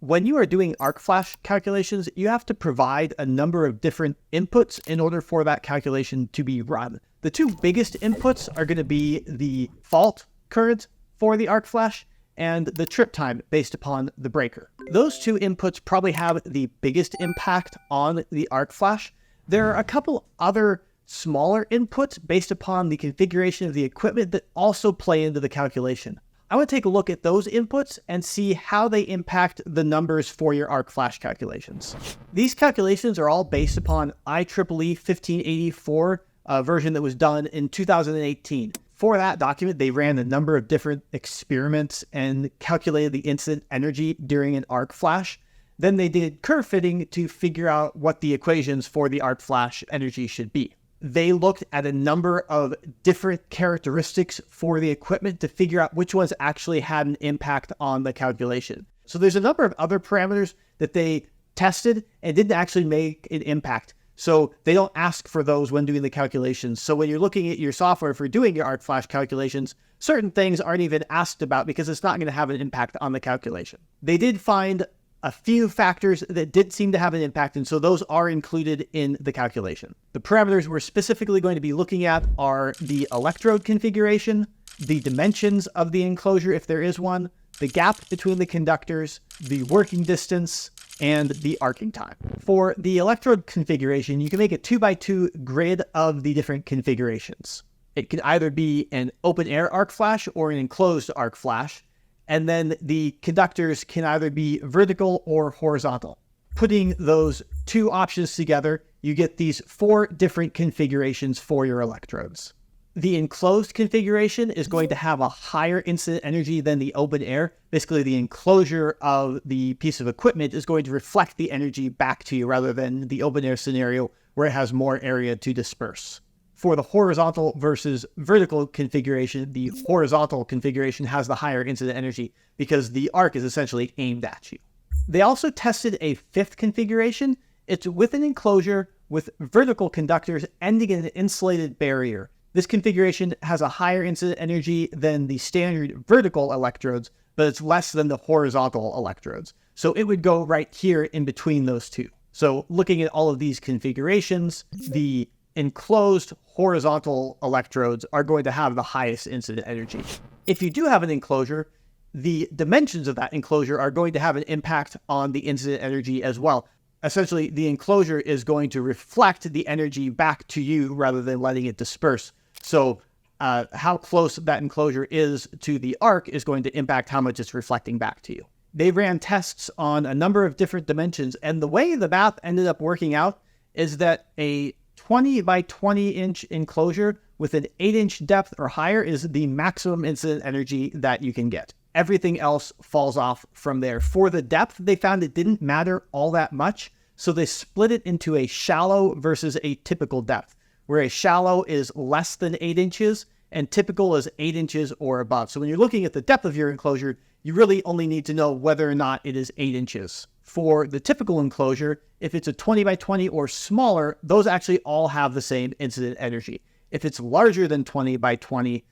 When you are doing arc flash calculations, you have to provide a number of different inputs in order for that calculation to be run. The two biggest inputs are going to be the fault current for the arc flash and the trip time based upon the breaker. Those two inputs probably have the biggest impact on the arc flash. There are a couple other smaller inputs based upon the configuration of the equipment that also play into the calculation. I want to take a look at those inputs and see how they impact the numbers for your arc flash calculations. These calculations are all based upon IEEE 1584 version that was done in 2018. For that document, they ran a number of different experiments and calculated the incident energy during an arc flash. Then they did curve fitting to figure out what the equations for the arc flash energy should be. They looked at a number of different characteristics for the equipment to figure out which ones actually had an impact on the calculation. So there's a number of other parameters that they tested and didn't actually make an impact. So they don't ask for those when doing the calculations. So when you're looking at your software for doing your arc flash calculations, certain things aren't even asked about because it's not going to have an impact on the calculation. They did find a few factors that did seem to have an impact, and so those are included in the calculation. The parameters we're specifically going to be looking at are the electrode configuration, the dimensions of the enclosure if there is one, the gap between the conductors, the working distance, and the arcing time. For the electrode configuration, you can make a 2x2 grid of the different configurations. It can either be an open air arc flash or an enclosed arc flash. And then the conductors can either be vertical or horizontal. Putting those two options together, you get these 4 different configurations for your electrodes. The enclosed configuration is going to have a higher incident energy than the open air. Basically, the enclosure of the piece of equipment is going to reflect the energy back to you rather than the open air scenario where it has more area to disperse. For the horizontal versus vertical configuration, the horizontal configuration has the higher incident energy because the arc is essentially aimed at you. They also tested a 5th configuration. It's with an enclosure with vertical conductors ending in an insulated barrier. This configuration has a higher incident energy than the standard vertical electrodes, but it's less than the horizontal electrodes. So it would go right here in between those two. So looking at all of these configurations, the enclosed horizontal electrodes are going to have the highest incident energy. If you do have an enclosure, the dimensions of that enclosure are going to have an impact on the incident energy as well. Essentially, the enclosure is going to reflect the energy back to you rather than letting it disperse. So how close that enclosure is to the arc is going to impact how much it's reflecting back to you. They ran tests on a number of different dimensions, and the way the math ended up working out is that a 20 by 20 inch enclosure with an 8-inch depth or higher is the maximum incident energy that you can get. Everything else falls off from there. For the depth, they found it didn't matter all that much, so they split it into a shallow versus a typical depth, where a shallow is less than 8 inches and typical is 8 inches or above. So when you're looking at the depth of your enclosure, you really only need to know whether or not it is 8 inches. For the typical enclosure, if it's a 20 by 20 or smaller, those actually all have the same incident energy. If it's larger than 20 by 20,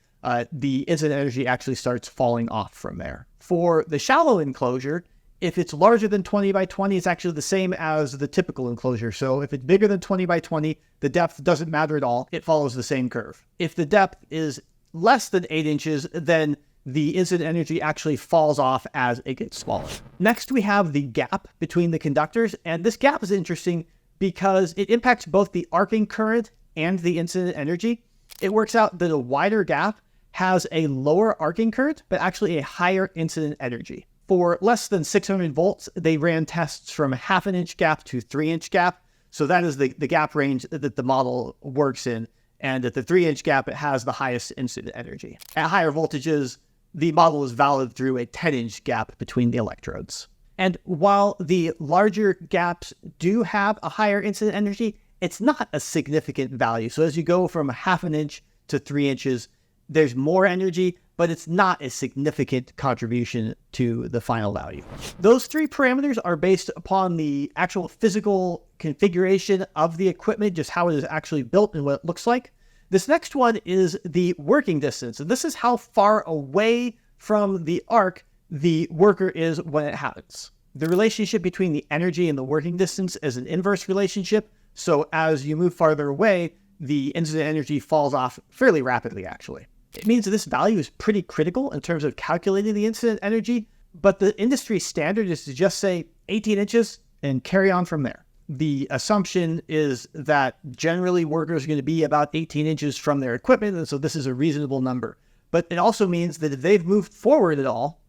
the incident energy actually starts falling off from there. For the shallow enclosure, if it's larger than 20 by 20, it's actually the same as the typical enclosure. So if it's bigger than 20 by 20, the depth doesn't matter at all. It follows the same curve. If the depth is less than 8 inches, then the incident energy actually falls off as it gets smaller. Next, we have the gap between the conductors. And this gap is interesting because it impacts both the arcing current and the incident energy. It works out that a wider gap has a lower arcing current, but actually a higher incident energy. For less than 600 volts, they ran tests from a 1/2 inch gap to 3-inch gap. So that is the gap range that the model works in. And at the 3-inch gap, it has the highest incident energy. At higher voltages, the model is valid through a 10-inch gap between the electrodes. And while the larger gaps do have a higher incident energy, it's not a significant value. So as you go from a 1/2 inch to 3 inches, there's more energy, but it's not a significant contribution to the final value. Those 3 parameters are based upon the actual physical configuration of the equipment, just how it is actually built and what it looks like. This next one is the working distance. And this is how far away from the arc the worker is when it happens. The relationship between the energy and the working distance is an inverse relationship. So as you move farther away, the incident energy falls off fairly rapidly, actually. It means that this value is pretty critical in terms of calculating the incident energy, but the industry standard is to just say 18 inches and carry on from there. The assumption is that generally workers are going to be about 18 inches from their equipment, and so this is a reasonable number. But it also means that if they've moved forward at all,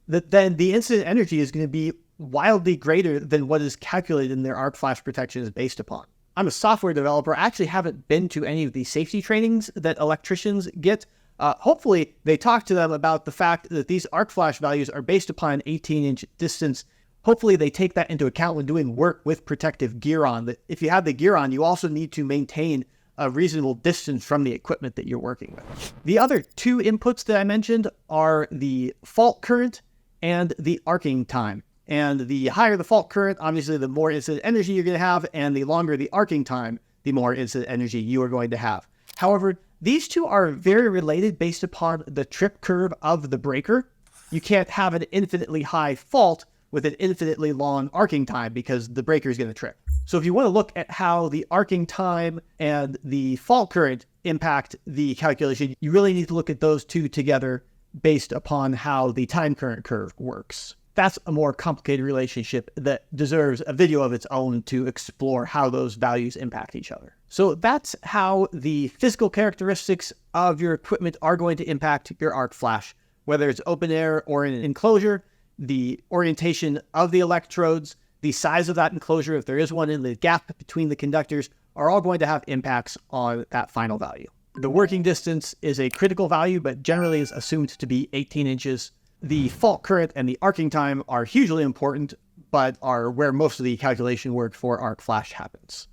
that then the incident energy is going to be wildly greater than what is calculated in their arc flash protection is based upon. I'm a software developer. I actually haven't been to any of the safety trainings that electricians get. Hopefully, they talk to them about the fact that these arc flash values are based upon an 18-inch distance. Hopefully, they take that into account when doing work with protective gear on. That if you have the gear on, you also need to maintain a reasonable distance from the equipment that you're working with. The other two inputs that I mentioned are the fault current and the arcing time. And the higher the fault current, obviously, the more incident energy you're going to have, and the longer the arcing time, the more incident energy you are going to have. However, these two are very related based upon the trip curve of the breaker. You can't have an infinitely high fault with an infinitely long arcing time because the breaker is going to trip. So if you want to look at how the arcing time and the fault current impact the calculation, you really need to look at those two together based upon how the time current curve works. That's a more complicated relationship that deserves a video of its own to explore how those values impact each other. So that's how the physical characteristics of your equipment are going to impact your arc flash, whether it's open air or in an enclosure, the orientation of the electrodes, the size of that enclosure, if there is one, in the gap between the conductors, are all going to have impacts on that final value. The working distance is a critical value, but generally is assumed to be 18 inches. The fault current and the arcing time are hugely important, but are where most of the calculation work for arc flash happens.